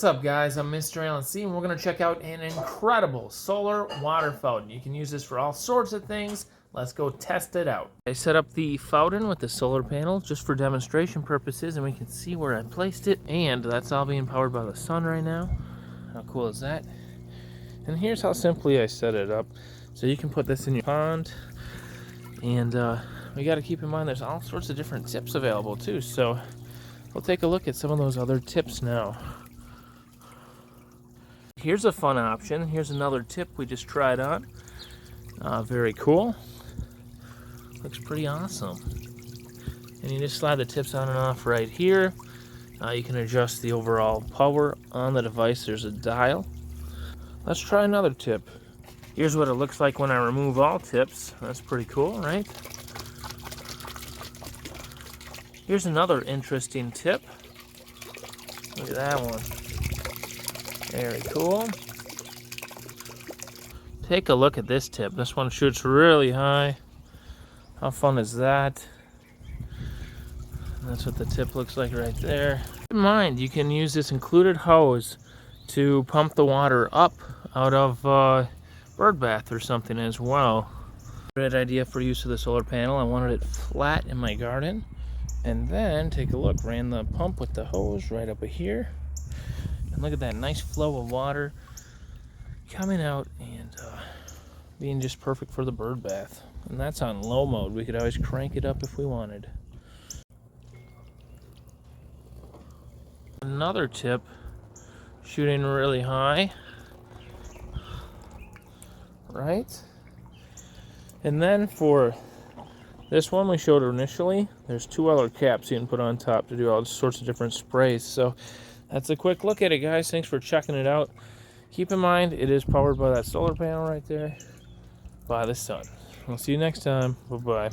What's up, guys? I'm MrAlanC, and we're going to check out an incredible solar water fountain. You can use this for all sorts of things. Let's go test it out. I set up the fountain with the solar panel just for demonstration purposes, and we can see where I placed it. And that's all being powered by the sun right now. How cool is that? And here's how simply I set it up. So you can put this in your pond, and we got to keep in mind there's all sorts of different tips available too. So we'll take a look at some of those other tips now. Here's a fun option. Here's another tip we just tried on. Very cool. Looks pretty awesome. And you just slide the tips on and off right here. You can adjust the overall power on the device. There's a dial. Let's try another tip. Here's what it looks like when I remove all tips. That's pretty cool, right? Here's another interesting tip. Look at that one. Very cool. Take a look at this tip. This one shoots really high. How fun is that? That's what the tip looks like right there. Keep in mind, you can use this included hose to pump the water up out of bird bath or something as well. Great idea for use of the solar panel. I wanted it flat in my garden. And then, take a look, ran the pump with the hose right up here. And look at that nice flow of water coming out and being just perfect for the bird bath. And that's on low mode. We could always crank it up if we wanted. Another tip, shooting really high. Right? And then for this one we showed initially, there's two other caps you can put on top to do all sorts of different sprays. So that's a quick look at it, guys. Thanks for checking it out. Keep in mind, it is powered by that solar panel right there, by the sun. We'll see you next time. Bye-bye.